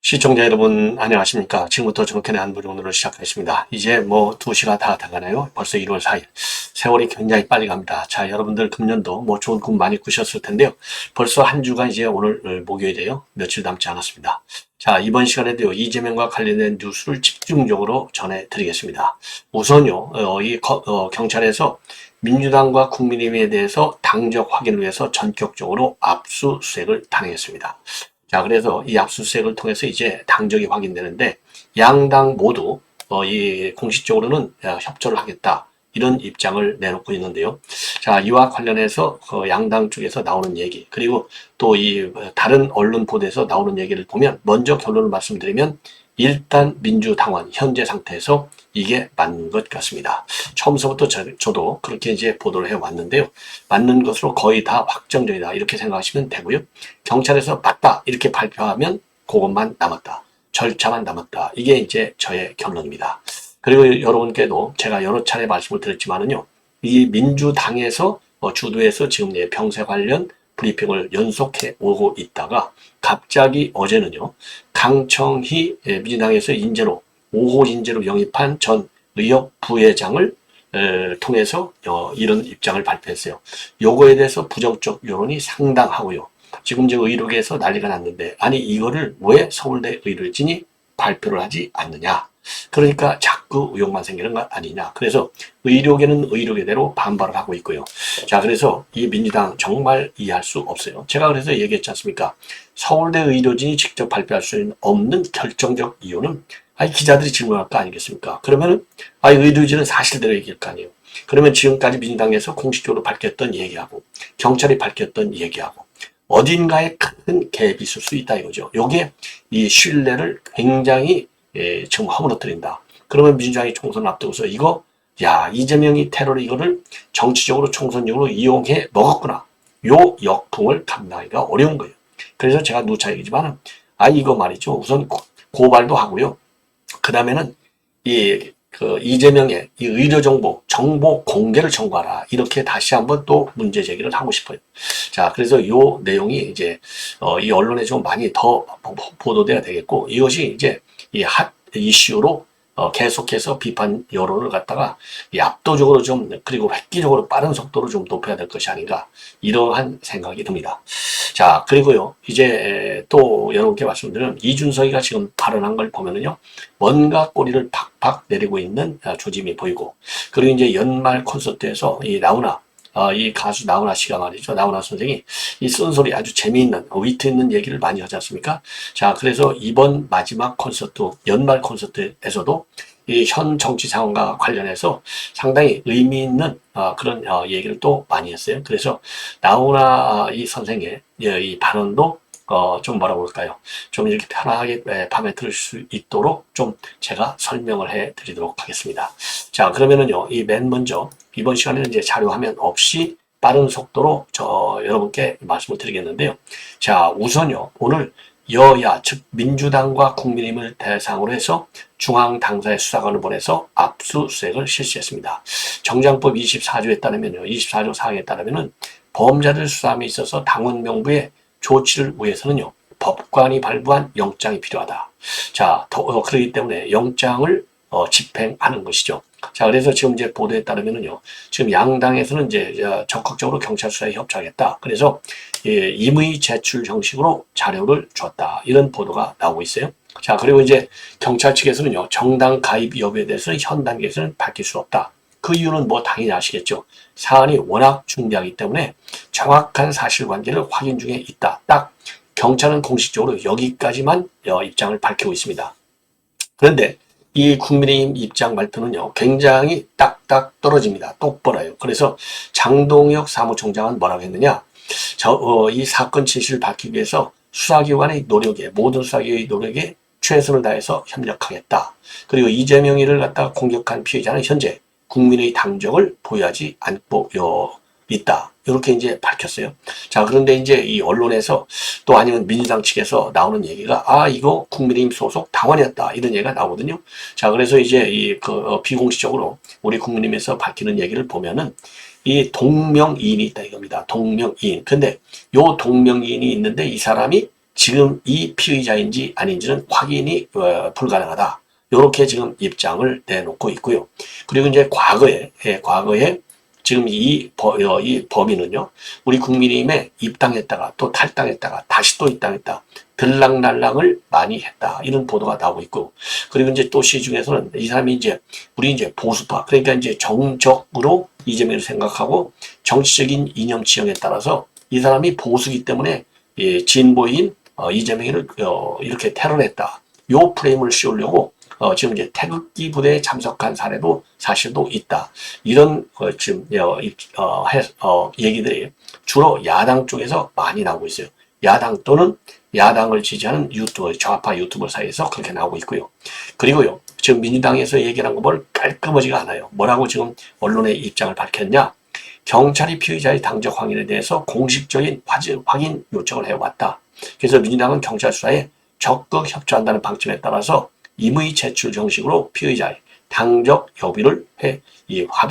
시청자 여러분 안녕하십니까. 지금부터 정캔의 한부정론을 시작하겠습니다. 이제 뭐 2시가 다 돼가네요. 벌써 1월 4일. 세월이 굉장히 빨리 갑니다. 자, 여러분들 금년도 뭐 좋은 꿈 많이 꾸셨을 텐데요. 벌써 한 주가 이제 오늘 목요일이에요. 며칠 남지 않았습니다. 자, 이번 시간에도요, 이재명과 관련된 뉴스를 집중적으로 전해드리겠습니다. 우선요, 경찰에서 민주당과 국민의힘에 대해서 당적 확인을 위해서 전격적으로 압수수색을 단행했습니다. 자, 그래서 이 압수수색을 통해서 이제 당적이 확인되는데, 양당 모두 이 공식적으로는 협조를 하겠다, 이런 입장을 내놓고 있는데요. 자, 이와 관련해서 양당 쪽에서 나오는 얘기, 그리고 또 이 다른 언론 보도에서 나오는 얘기를 보면, 먼저 결론을 말씀드리면 일단 민주당원 현재 상태에서 이게 맞는 것 같습니다. 처음서부터 저도 그렇게 이제 보도를 해왔는데요. 맞는 것으로 거의 다 확정적이다, 이렇게 생각하시면 되고요. 경찰에서 맞다 이렇게 발표하면 그것만 남았다, 절차만 남았다, 이게 이제 저의 결론입니다. 그리고 여러분께도 제가 여러 차례 말씀을 드렸지만은요, 이 민주당에서 주도해서 지금 병세 관련 브리핑을 연속해 오고 있다가 갑자기 어제는요, 강청희 민주당에서 인재로 5호 인재로 영입한 전 의협 부회장을 통해서 이런 입장을 발표했어요. 요거에 대해서 부정적 여론이 상당하고요. 지금 저 의료계에서 난리가 났는데, 아니 이거를 왜 서울대 의료진이 발표를 하지 않느냐, 그러니까 자꾸 의혹만 생기는 거 아니냐. 그래서 의료계는 의료계대로 반발을 하고 있고요. 자, 그래서 이 민주당 정말 이해할 수 없어요. 제가 그래서 얘기했지 않습니까? 서울대 의료진이 직접 발표할 수 없는 결정적 이유는, 아니 기자들이 질문할 거 아니겠습니까? 그러면은 의료진은 사실대로 얘기할 거 아니에요. 그러면 지금까지 민주당에서 공식적으로 밝혔던 얘기하고 경찰이 밝혔던 얘기하고 어딘가에 큰 갭이 있을 수 있다 이거죠. 요게 이 신뢰를 굉장히 지금 허물어뜨린다. 그러면 민주당이 총선을 앞두고서 이재명이 테러를 이거를 정치적으로 총선용으로 이용해 먹었구나, 요 역풍을 감당하기가 어려운 거예요. 그래서 제가 누차 얘기지만, 이거 말이죠, 우선 고발도 하고요. 그 다음에는 이재명의 이 정보 공개를 청구하라, 이렇게 다시 한번 또 문제 제기를 하고 싶어요. 자, 그래서 요 내용이 이제 이 언론에 좀 많이 더 보도돼야 되겠고, 이것이 이제 이 핫 이슈로 계속해서 비판 여론을 갖다가 압도적으로 좀, 그리고 획기적으로 빠른 속도로 좀 높여야 될 것이 아닌가, 이러한 생각이 듭니다. 자, 그리고요, 이제 또 여러분께 말씀드리면, 이준석이가 지금 발언한 걸 보면은요, 뭔가 꼬리를 팍팍 내리고 있는 조짐이 보이고, 그리고 이제 연말 콘서트에서 이 가수 나훈아 씨가 말이죠, 나훈아 선생이 이 쓴소리 아주 재미있는, 위트 있는 얘기를 많이 하지 않습니까? 자, 그래서 이번 마지막 콘서트, 연말 콘서트에서도 이 현 정치 상황과 관련해서 상당히 의미 있는 그런 얘기를 또 많이 했어요. 그래서 나훈아 이 선생의 이 발언도 좀 뭐라고 할까요? 좀 이렇게 편하게 밤에 들을 수 있도록 좀 제가 설명을 해 드리도록 하겠습니다. 자, 그러면은요, 맨 먼저 이번 시간에는 이제 자료 화면 없이 빠른 속도로 여러분께 말씀을 드리겠는데요. 자, 우선요, 오늘 여야, 즉 민주당과 국민의힘을 대상으로 해서 중앙당사의 수사관을 보내서 압수수색을 실시했습니다. 정장법 24조에 따르면요, 24조 사항에 따르면은 범죄자들 수사함에 있어서 당원 명부의 조치를 위해서는요, 법관이 발부한 영장이 필요하다. 자, 그렇기 때문에 영장을 집행하는 것이죠. 자, 그래서 지금 이제 보도에 따르면은요, 지금 양당에서는 이제 적극적으로 경찰 수사에 협조하겠다, 그래서 임의 제출 형식으로 자료를 줬다, 이런 보도가 나오고 있어요. 자, 그리고 이제 경찰 측에서는요, 정당 가입 여부에 대해서는 현 단계에서는 밝힐 수 없다. 그 이유는 뭐 당연히 아시겠죠. 사안이 워낙 중대하기 때문에 정확한 사실관계를 확인 중에 있다. 딱 경찰은 공식적으로 여기까지만 입장을 밝히고 있습니다. 그런데 이 국민의힘 입장 발표는요, 굉장히 딱딱 떨어집니다. 똑바로요. 그래서 장동혁 사무총장은 뭐라고 했느냐, 이 사건 진실을 밝히기 위해서 수사기관의 노력에, 모든 수사기관의 노력에 최선을 다해서 협력하겠다. 그리고 이재명이를 갖다가 공격한 피해자는 현재 국민의 당적을 보유하지 않고 있다. 이렇게 이제 밝혔어요. 자, 그런데 이제 이 언론에서 또 아니면 민주당 측에서 나오는 얘기가 이거 국민의힘 소속 당원이었다. 이런 얘기가 나오거든요. 자, 그래서 이제 비공식적으로 우리 국민의힘에서 밝히는 얘기를 보면은 이 동명이인이 있다 이겁니다. 동명이인. 근데 요 동명이인이 있는데 이 사람이 지금 이 피의자인지 아닌지는 확인이 불가능하다. 이렇게 지금 입장을 내놓고 있고요. 그리고 이제 과거에 지금 이 범인은요, 우리 국민의힘에 입당했다가 또 탈당했다가 다시 또 입당했다. 들락날락을 많이 했다. 이런 보도가 나오고 있고. 그리고 이제 또 시중에서는 이 사람이 우리 이제 보수파, 그러니까 이제 정적으로 이재명을 생각하고 정치적인 이념 지형에 따라서 이 사람이 보수기 때문에 진보인 이재명을 이렇게 테러했다. 요 프레임을 씌우려고 지금 이제 태극기 부대에 참석한 사례도 사실도 있다. 이런 지금 얘기들이 주로 야당 쪽에서 많이 나오고 있어요. 야당 또는 야당을 지지하는 좌파 유튜버 사이에서 그렇게 나오고 있고요. 그리고요, 지금 민주당에서 얘기한 거 뭘 깔끔하지가 않아요. 뭐라고 지금 언론의 입장을 밝혔냐? 경찰이 피의자의 당적 확인에 대해서 공식적인 확인 요청을 해왔다. 그래서 민주당은 경찰 수사에 적극 협조한다는 방침에 따라서 임의 제출 정식으로 피의자의 당적 여부를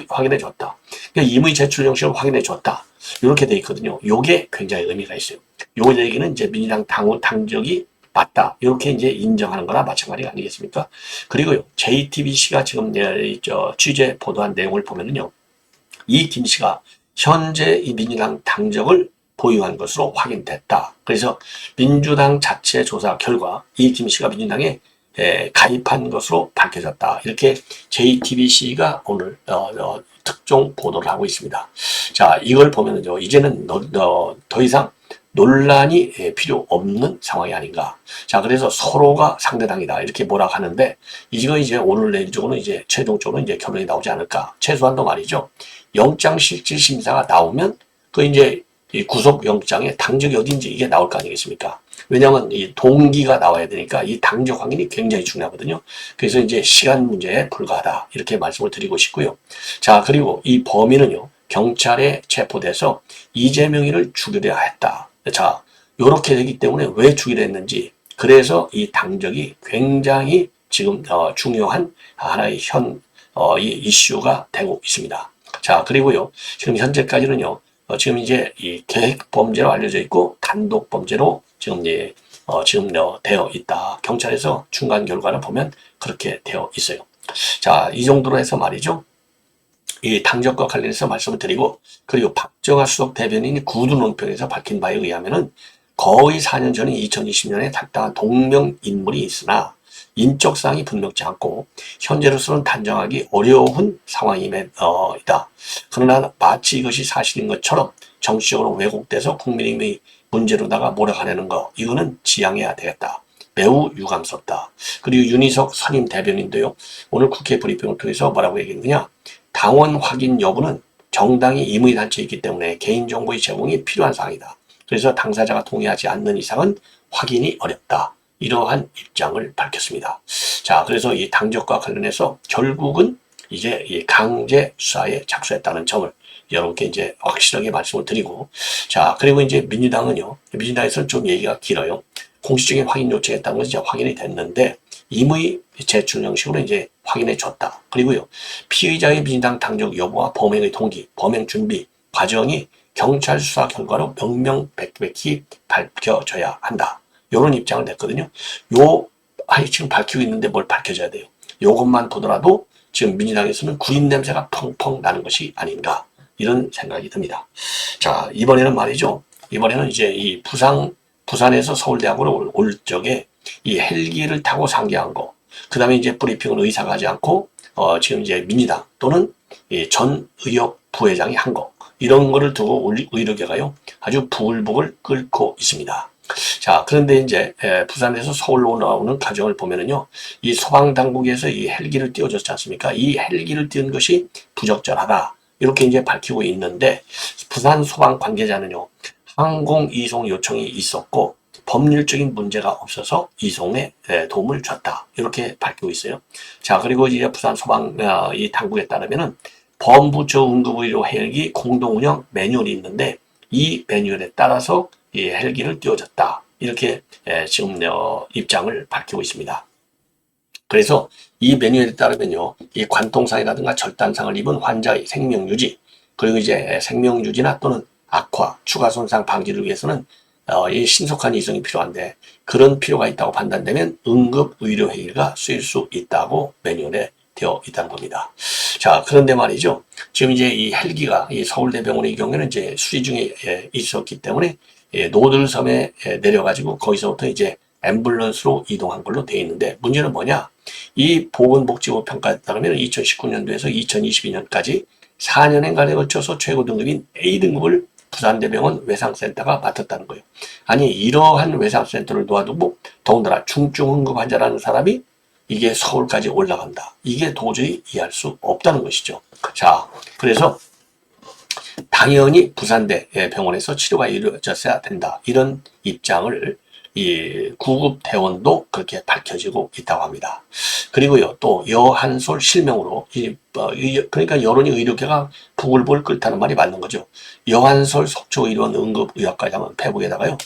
확인해 줬다. 그러니까 임의 제출 정식으로 확인해 줬다. 이렇게 돼 있거든요. 요게 굉장히 의미가 있어요. 요 얘기는 이제 민주당 당적이 맞다. 이렇게 이제 인정하는 거나 마찬가지가 아니겠습니까? 그리고요, JTBC가 지금 취재 보도한 내용을 보면은요, 이 김 씨가 현재 이 민주당 당적을 보유한 것으로 확인됐다. 그래서 민주당 자체 조사 결과 이 김 씨가 민주당에 가입한 것으로 밝혀졌다. 이렇게 JTBC가 오늘 특종 보도를 하고 있습니다. 자, 이걸 보면은요, 이제는 더 이상 논란이 필요 없는 상황이 아닌가. 자, 그래서 서로가 상대당이다. 이렇게 뭐라 하는데, 이거 이제 오늘 내일 쪽으로는 이제 최종적으로 이제 결론이 나오지 않을까. 최소한도 말이죠. 영장실질심사가 나오면, 이제 이 구속영장의 당적이 어딘지 이게 나올 거 아니겠습니까? 왜냐하면 이 동기가 나와야 되니까 이 당적 확인이 굉장히 중요하거든요. 그래서 이제 시간 문제에 불과하다. 이렇게 말씀을 드리고 싶고요. 자, 그리고 이 범인은요, 경찰에 체포돼서 이재명이를 죽이려 했다. 자, 요렇게 되기 때문에 왜 죽이려 했는지, 그래서 이 당적이 굉장히 지금 중요한 하나의 이 이슈가 되고 있습니다. 자, 그리고요, 지금 현재까지는요, 지금 이제 이 계획 범죄로 알려져 있고 단독 범죄로 지금 되어 있다. 경찰에서 중간 결과를 보면 그렇게 되어 있어요. 자, 이 정도로 해서 말이죠. 이 당적과 관련해서 말씀을 드리고, 그리고 박정아 수석 대변인이 구두 논평에서 밝힌 바에 의하면은 거의 4년 전인 2020년에 탈당한 동명인물이 있으나 인적사항이 분명치 않고 현재로서는 단정하기 어려운 상황이다. 그러나 마치 이것이 사실인 것처럼 정치적으로 왜곡돼서 국민의힘의 문제로다가 몰아가려는 거, 이거는 지양해야 되겠다. 매우 유감스럽다. 그리고 윤희석 선임 대변인도요, 오늘 국회 브리핑을 통해서 뭐라고 얘기했느냐? 당원 확인 여부는 정당이 임의단체이기 때문에 개인정보의 제공이 필요한 사항이다. 그래서 당사자가 동의하지 않는 이상은 확인이 어렵다. 이러한 입장을 밝혔습니다. 자, 그래서 이 당적과 관련해서 결국은 이제 이 강제 수사에 착수했다는 점을 여러분께 이제 확실하게 말씀을 드리고, 자, 그리고 이제 민주당에서는 좀 얘기가 길어요. 공식적인 확인 요청했다는 것이 이제 확인이 됐는데, 임의 제출 형식으로 이제 확인해 줬다. 그리고요, 피의자의 민주당 당적 여부와 범행의 동기, 범행 준비 과정이 경찰 수사 결과로 명명백백히 밝혀져야 한다. 이런 입장을 냈거든요. 지금 밝히고 있는데 뭘 밝혀져야 돼요. 요것만 보더라도 지금 민주당에서는 구린 냄새가 펑펑 나는 것이 아닌가, 이런 생각이 듭니다. 자, 이번에는 말이죠. 이번에는 이제 이 부산에서 서울대학으로 올 적에 이 헬기를 타고 상계한 거, 그 다음에 이제 브리핑을 의사가 하지 않고, 지금 이제 민주당 또는 전 의협 부회장이 한 거, 이런 거를 두고 의료계가요, 아주 부글부글 끓고 있습니다. 자, 그런데 이제 부산에서 서울로 나오는 과정을 보면은요, 이 소방당국에서 이 헬기를 띄워줬지 않습니까? 이 헬기를 띄운 것이 부적절하다. 이렇게 이제 밝히고 있는데, 부산 소방 관계자는요, 항공 이송 요청이 있었고 법률적인 문제가 없어서 이송에 도움을 줬다. 이렇게 밝히고 있어요. 자, 그리고 이제 부산 소방 이 당국에 따르면은 범부처 응급의료 헬기 공동운영 매뉴얼이 있는데 이 매뉴얼에 따라서 이 헬기를 띄워줬다. 이렇게 지금 입장을 밝히고 있습니다. 그래서 이 매뉴얼에 따르면요, 이 관통상이라든가 절단상을 입은 환자의 생명 유지, 그리고 이제 생명 유지나 또는 악화, 추가 손상 방지를 위해서는 이 신속한 이송이 필요한데 그런 필요가 있다고 판단되면 응급의료회의가 쓰일 수 있다고 매뉴얼에 되어 있다는 겁니다. 자, 그런데 말이죠. 지금 이제 이 헬기가 이 서울대병원의 경우에는 이제 수리 중에 있었기 때문에 노들섬에 내려가지고 거기서부터 이제 앰뷸런스로 이동한 걸로 되어 있는데 문제는 뭐냐? 이 보건복지부 평가에 따르면 2019년도에서 2022년까지 4년간에 걸쳐서 최고 등급인 A등급을 부산대병원 외상센터가 맡았다는 거예요. 아니 이러한 외상센터를 놓아두고 더군다나 중증응급 환자라는 사람이 이게 서울까지 올라간다. 이게 도저히 이해할 수 없다는 것이죠. 자, 그래서 당연히 부산대 병원에서 치료가 이루어졌어야 된다. 이런 입장을 이 구급 대원도 그렇게 밝혀지고 있다고 합니다. 그리고요, 또 여한솔 실명으로 그러니까 여론이 의료계가 부글부글 끓다는 말이 맞는 거죠. 여한솔 속초의료원 응급의학과장은 페북에다가요,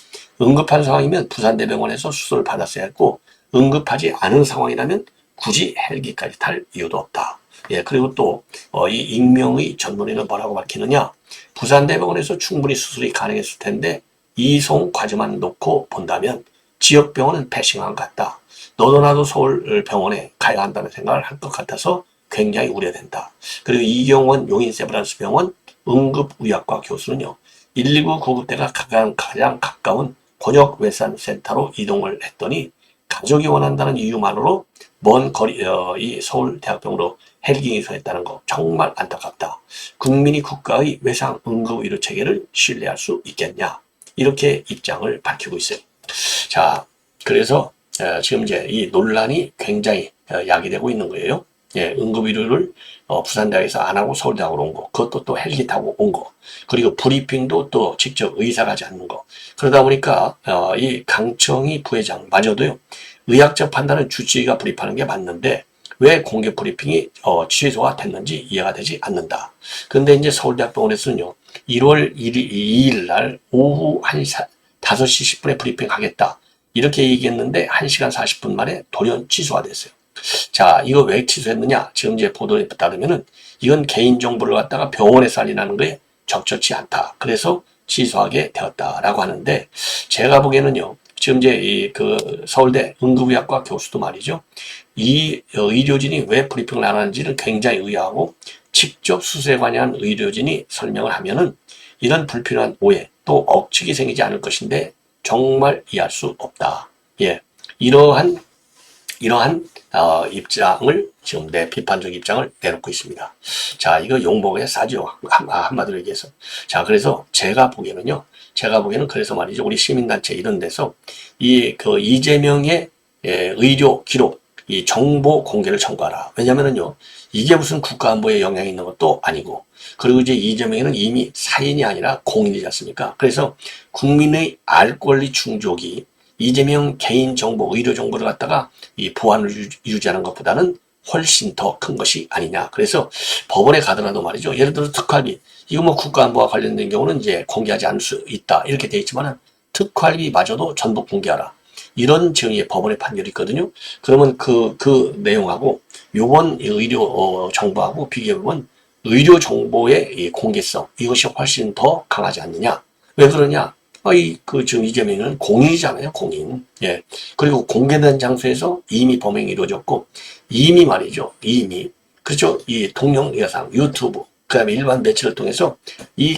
응급한 상황이면 부산대병원에서 수술을 받았어야 했고 응급하지 않은 상황이라면 굳이 헬기까지 탈 이유도 없다. 예, 그리고 또 이 익명의 전문의는 뭐라고 밝히느냐? 부산대병원에서 충분히 수술이 가능했을 텐데 이송 과정만 놓고 본다면 지역병원은 패싱한 것 같다. 너도 나도 서울병원에 가야 한다는 생각을 할 것 같아서 굉장히 우려된다. 그리고 이경원 용인세브란스 병원 응급의학과 교수는요, 119 구급대가 가장 가까운 권역외산센터로 이동을 했더니 가족이 원한다는 이유만으로 먼 거리 이 서울대학병원으로 헬기 이송했다는 거 정말 안타깝다. 국민이 국가의 외상 응급의료 체계를 신뢰할 수 있겠냐? 이렇게 입장을 밝히고 있어요. 자, 그래서 지금 이제 이 논란이 굉장히 야기되고 있는 거예요. 예, 응급의료를 부산대학에서 안 하고 서울대학으로 온 거, 그것도 또 헬기 타고 온 거, 그리고 브리핑도 또 직접 의사가 하지 않는 거. 그러다 보니까 이 강청희 부회장마저도요, 의학적 판단은 주치의가 브리핑하는 게 맞는데 왜 공개 브리핑이 취소가 됐는지 이해가 되지 않는다. 그런데 이제 서울대학병원에서는요, 1월 2일 날 오후 5시 10분에 브리핑 하겠다. 이렇게 얘기했는데 1시간 40분 만에 돌연 취소가 됐어요. 자, 이거 왜 취소했느냐? 지금 이제 보도에 따르면은 이건 개인정보를 갖다가 병원에 살인하는 거에 적절치 않다. 그래서 취소하게 되었다라고 하는데 제가 보기에는요, 지금 이제 이 서울대 응급의학과 교수도 말이죠. 이 의료진이 왜 브리핑을 안 하는지를 굉장히 의아하고 직접 수술에 관여한 의료진이 설명을 하면은 이런 불필요한 오해 또 억측이 생기지 않을 것인데 정말 이해할 수 없다. 예, 이러한 입장을 지금 내 비판적 입장을 내놓고 있습니다. 자, 이거 용복에 싸죠. 한마디로 얘기해서. 자, 그래서 제가 보기에는 그래서 말이죠. 우리 시민단체 이런 데서 이재명의 의료 기록, 이 정보 공개를 청구하라. 왜냐면은요, 이게 무슨 국가안보에 영향이 있는 것도 아니고, 그리고 이제 이재명은 이미 사인이 아니라 공인이지 않습니까? 그래서 국민의 알 권리 충족이 이재명 개인정보, 의료정보를 갖다가 이 보안을 유지하는 것보다는 훨씬 더 큰 것이 아니냐. 그래서 법원에 가더라도 말이죠. 예를 들어 특활비. 이거 뭐 국가안보와 관련된 경우는 이제 공개하지 않을 수 있다. 이렇게 돼 있지만은 특활비마저도 전부 공개하라. 이런 정의의 법원의 판결이 있거든요. 그러면 그 내용하고 요번 의료 정보하고 비교해보면 의료 정보의 이 공개성, 이것이 훨씬 더 강하지 않느냐. 왜 그러냐? 지금 이재명은 공인이잖아요, 공인. 예. 그리고 공개된 장소에서 이미 범행이 이루어졌고, 이미 말이죠, 그렇죠. 이 동영상, 유튜브, 그 다음에 일반 매체를 통해서 이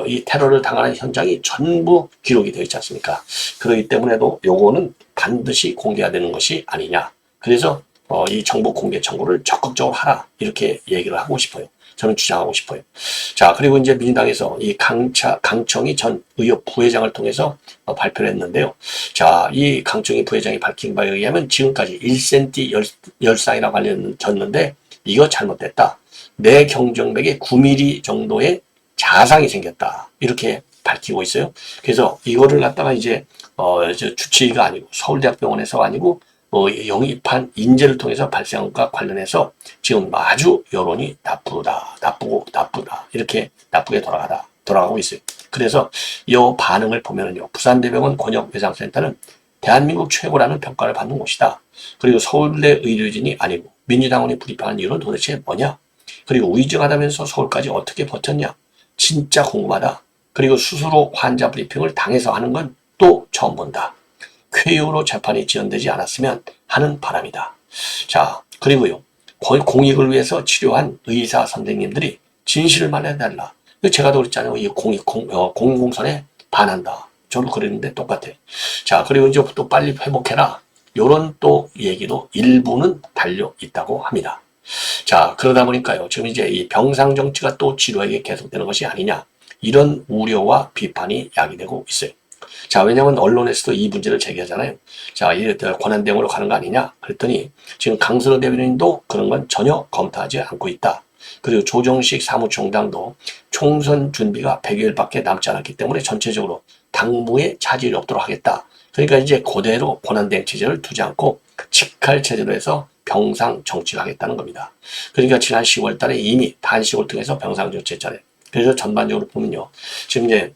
이 테러를 당하는 현장이 전부 기록이 되어 있지 않습니까? 그렇기 때문에도 요거는 반드시 공개해야 되는 것이 아니냐. 그래서 이 정보 공개 청구를 적극적으로 하라. 이렇게 얘기를 하고 싶어요. 저는 주장하고 싶어요. 자, 그리고 이제 민주당에서 이 강청희 전 의협 부회장을 통해서 발표를 했는데요. 자, 이 강청희 부회장이 밝힌 바에 의하면 지금까지 1cm 열상이라고 알려졌는데 이거 잘못됐다. 내 경정맥에 9mm 정도의 자상이 생겼다. 이렇게 밝히고 있어요. 그래서 이거를 갖다가 이제 주치의가 아니고 서울대학병원에서가 아니고 영입한 인재를 통해서 발생한 것과 관련해서 지금 아주 여론이 나쁘다. 이렇게 나쁘게 돌아가고 있어요. 그래서 이 반응을 보면은요, 부산대병원 권역외상센터는 대한민국 최고라는 평가를 받는 곳이다. 그리고 서울대 의료진이 아니고 민주당원이 불입하는 이유는 도대체 뭐냐? 그리고 위중하다면서 서울까지 어떻게 버텼냐? 진짜 궁금하다. 그리고 스스로 환자 브리핑을 당해서 하는 건 또 처음 본다. 쾌유로 재판이 지연되지 않았으면 하는 바람이다. 자, 그리고요, 공익을 위해서 치료한 의사 선생님들이 진실을 말해달라. 제가 도 그랬잖아요. 이 공공선에 반한다. 저도 그랬는데 똑같아. 자, 그리고 이제 또 빨리 회복해라. 요런 또 얘기도 일부는 달려 있다고 합니다. 자, 그러다 보니까요, 지금 이제 이 병상 정치가 또 치료에게 계속되는 것이 아니냐. 이런 우려와 비판이 야기되고 있어요. 자, 왜냐면 언론에서도 이 문제를 제기하잖아요. 자, 이 권한대행으로 가는 거 아니냐? 그랬더니 지금 강선호 대변인도 그런 건 전혀 검토하지 않고 있다. 그리고 조정식 사무총장도 총선 준비가 100여일밖에 남지 않았기 때문에 전체적으로 당무에 차질이 없도록 하겠다. 그러니까 이제 그대로 권한대행 체제를 두지 않고 직할 체제로 해서 병상 정치를 하겠다는 겁니다. 그러니까 지난 10월 달에 이미 단식을 통해서 병상 정치 했잖아요. 그래서 전반적으로 보면요. 지금 이제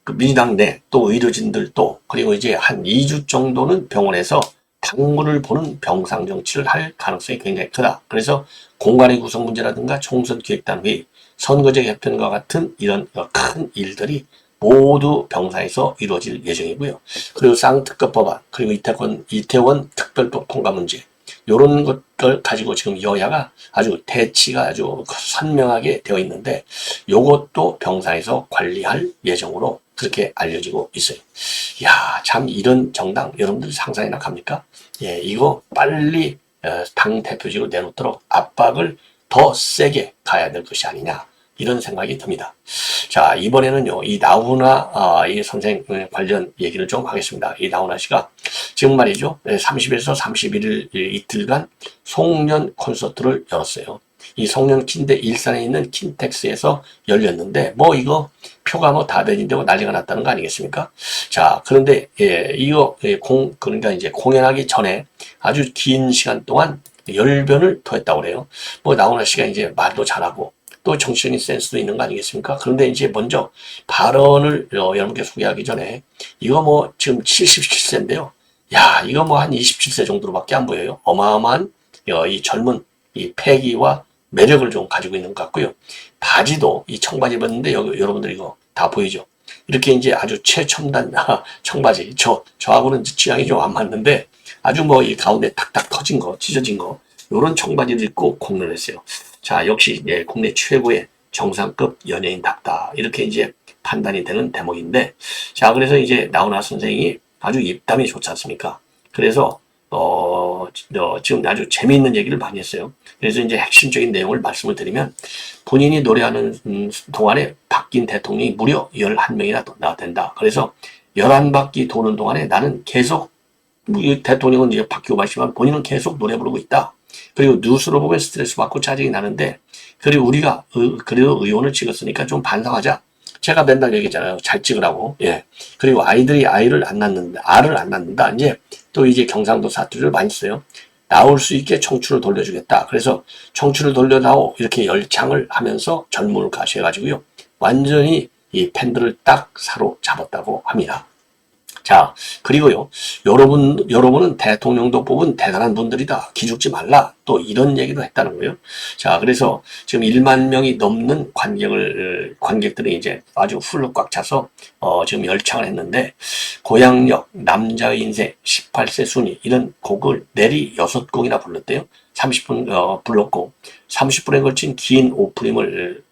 그 민주당 내 또 의료진들도 그리고 이제 한 2주 정도는 병원에서 당무를 보는 병상 정치를 할 가능성이 굉장히 크다. 그래서 공간의 구성 문제라든가 총선 기획단 회의, 선거제 개편과 같은 이런 큰 일들이 모두 병사에서 이루어질 예정이고요. 그리고 쌍특급 법안, 그리고 이태원 특별법 통과 문제, 이런 것들 가지고 지금 여야가 아주 대치가 아주 선명하게 되어 있는데, 요것도 병사에서 관리할 예정으로 그렇게 알려지고 있어요. 야, 참 이런 정당 여러분들 상상이나 갑니까? 예, 이거 빨리 당 대표직으로 내놓도록 압박을 더 세게 가야 될 것이 아니냐. 이런 생각이 듭니다. 자, 이번에는요, 이 나훈아, 이 선생 관련 얘기를 좀 하겠습니다. 이 나훈아 씨가 지금 말이죠, 30일에서 31일 이틀간 송년 콘서트를 열었어요. 이 송년 킨데 일산에 있는 킨텍스에서 열렸는데, 뭐 이거 표가 뭐 다 매진되고 난리가 났다는 거 아니겠습니까? 자, 그런데, 이거, 그러니까 이제 공연하기 전에 아주 긴 시간 동안 열변을 토했다고 그래요. 뭐 나훈아 씨가 이제 말도 잘하고, 또 정치적인 센스도 있는 거 아니겠습니까? 그런데 이제 먼저 발언을 여러분께 소개하기 전에 이거 뭐 지금 77세인데요. 야, 이거 뭐 한 27세 정도로밖에 안 보여요. 어마어마한 이 젊은 이 패기와 매력을 좀 가지고 있는 것 같고요. 바지도 이 청바지 입었는데 여러분들 이거 다 보이죠? 이렇게 이제 아주 최첨단 청바지. 저하고는 취향이 좀 안 맞는데 아주 뭐 이 가운데 탁탁 터진 거, 찢어진 거 요런 청바지를 입고 공연을 했어요. 자, 역시 국내 최고의 정상급 연예인답다. 이렇게 이제 판단이 되는 대목인데, 자, 그래서 이제 나훈아 선생이 아주 입담이 좋지 않습니까? 그래서 지금 아주 재미있는 얘기를 많이 했어요. 그래서 이제 핵심적인 내용을 말씀을 드리면, 본인이 노래하는 동안에 바뀐 대통령이 무려 11명이나 나왔단다. 그래서 11바퀴 도는 동안에 나는 계속, 대통령은 이제 바뀌고 마시지만 본인은 계속 노래 부르고 있다. 그리고 뉴스로 보면 스트레스 받고 짜증이 나는데, 그리고 우리가 그래도 의원을 찍었으니까 좀 반성하자. 제가 맨날 얘기했잖아요. 잘 찍으라고. 예. 그리고 아이들이 알을 안 낳는다. 이제 또 이제 경상도 사투리를 많이 써요. 나올 수 있게 청춘을 돌려주겠다. 그래서 청춘을 돌려다오 이렇게 열창을 하면서 젊음을 가셔가지고요. 완전히 이 팬들을 딱 사로잡았다고 합니다. 자, 그리고요, 여러분은 대통령도 뽑은 대단한 분들이다. 기죽지 말라. 또 이런 얘기도 했다는 거예요. 자, 그래서 지금 1만 명이 넘는 관객들이 이제 아주 훌러 꽉 차서, 지금 열창을 했는데, 고향역, 남자의 인생, 18세 순위, 이런 곡을 내리 6곡이나 불렀대요. 30분, 불렀고, 30분에 걸친 긴 오프닝을,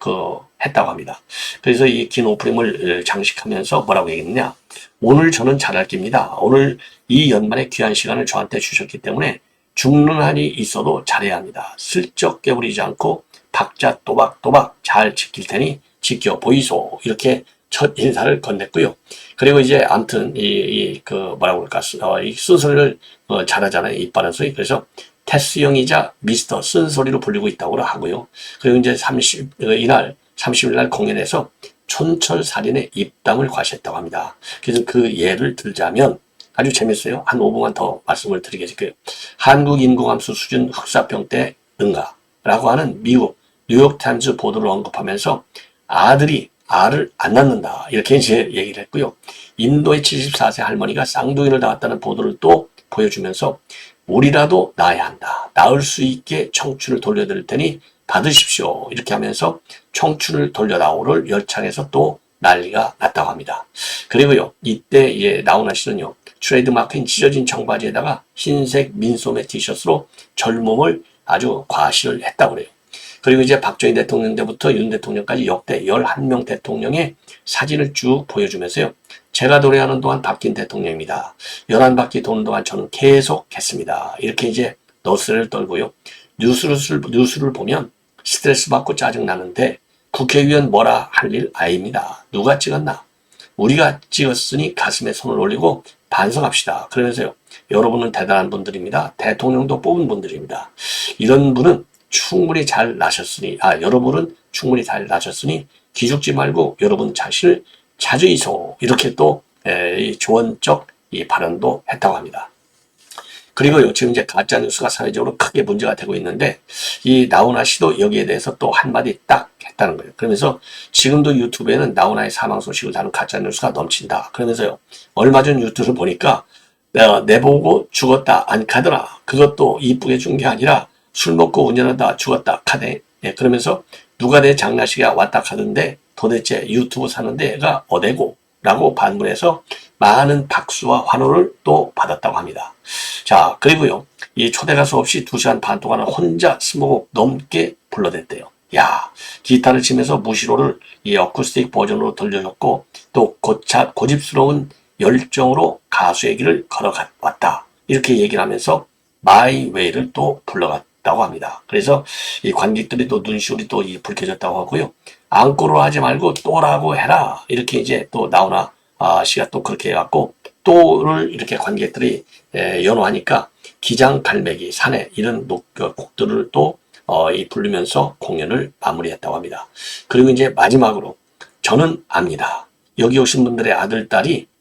했다고 합니다. 그래서 이 긴 오프닝을 장식하면서 뭐라고 얘기했느냐. 오늘 저는 잘할 겁니다. 오늘 이 연말에 귀한 시간을 저한테 주셨기 때문에 죽는 한이 있어도 잘해야 합니다. 슬쩍 깨부리지 않고 박자 또박또박 잘 지킬 테니 지켜보이소. 이렇게 첫 인사를 건넸고요. 그리고 이제 아무튼 뭐라고 그럴까, 이 순서를 잘하잖아요. 이빠른 소리. 그래서 테스 형이자 미스터 쓴소리로 불리고 있다고 하고요. 그리고 이제 30일 날 공연에서 촌철살인의 입담을 과시했다고 합니다. 그래서 그 예를 들자면, 아주 재밌어요. 한 5분만 더 말씀을 드리겠고요. 한국 인구감소 수준 흑사병 때 능가 라고 하는 미국 뉴욕타임즈 보도를 언급하면서 아들이 알을 안 낳는다 이렇게 이제 얘기를 했고요. 인도의 74세 할머니가 쌍둥이를 낳았다는 보도를 또 보여주면서 우리라도 낳아야 한다. 낳을 수 있게 청춘을 돌려드릴 테니 받으십시오. 이렇게 하면서 청춘을 돌려다오를 열창해서 또 난리가 났다고 합니다. 그리고요, 이때 나훈아 씨는요, 트레이드마크인 찢어진 청바지에다가 흰색 민소매 티셔츠로 젊음을 아주 과시를 했다고 그래요. 그리고 이제 박정희 대통령 때부터 윤 대통령까지 역대 11명 대통령의 사진을 쭉 보여주면서요. 제가 노래하는 동안 바뀐 대통령입니다. 11바퀴 도는 동안 저는 계속 했습니다. 이렇게 이제 너스레를 떨고요. 뉴스를 보면 스트레스 받고 짜증나는데 국회의원 뭐라 할 일 아닙니다. 누가 찍었나? 우리가 찍었으니 가슴에 손을 올리고 반성합시다. 그러면서요. 여러분은 대단한 분들입니다. 대통령도 뽑은 분들입니다. 이런 분은 충분히 잘 나셨으니, 여러분은 충분히 잘 나셨으니 기죽지 말고 여러분 자신을 자주이소. 이렇게 또 조언적 이 발언도 했다고 합니다. 그리고요, 지금 이제 가짜뉴스가 사회적으로 크게 문제가 되고 있는데, 이 나훈아 씨도 여기에 대해서 또 한마디 딱 했다는 거예요. 그러면서 지금도 유튜브에는 나훈아의 사망 소식을 다룬 가짜뉴스가 넘친다. 그러면서요, 얼마 전 유튜브를 보니까, 내보고 죽었다, 안 카더라. 그것도 이쁘게 준 게 아니라 술 먹고 운전하다 죽었다, 카네. 그러면서 누가 내 장례식에 왔다 카던데 도대체 유튜브 사는 데가 어디고? 라고 반문해서 많은 박수와 환호를 또 받았다고 합니다. 자, 그리고요, 이 초대 가수 없이 2시간 반 동안 혼자 20곡 넘게 불러댔대요. 야, 기타를 치면서 무시로를 이 어쿠스틱 버전으로 들려줬고, 또 고집스러운 열정으로 가수의 길을 걸어왔다. 이렇게 얘기를 하면서 마이 웨이를 또 불러갔다고 합니다. 그래서 이 관객들이 또 눈시울이 또 붉혀졌다고 하고요. 앙꼬르 하지 말고 또라고 해라. 이렇게 이제 또 나훈아 씨가 또 그렇게 해갖고 또를 이렇게 관객들이 연호하니까 기장 갈매기 사내 이런 곡들을 또 부르면서 공연을 마무리했다고 합니다. 그리고 이제 마지막으로 저는 압니다. 여기 오신 분들의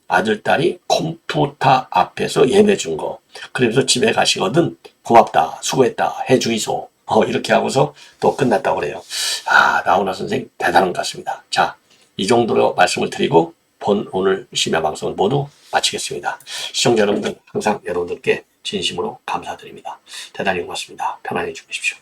아들딸이 컴퓨터 앞에서 예배 준 거. 그러면서 집에 가시거든 고맙다, 수고했다, 해주이소. 이렇게 하고서 또 끝났다고 그래요. 나훈아 선생 대단한 것 같습니다. 자, 이 정도로 말씀을 드리고 오늘 심야 방송을 모두 마치겠습니다. 시청자 여러분들 항상 여러분들께 진심으로 감사드립니다. 대단히 고맙습니다. 편안히 주무십시오.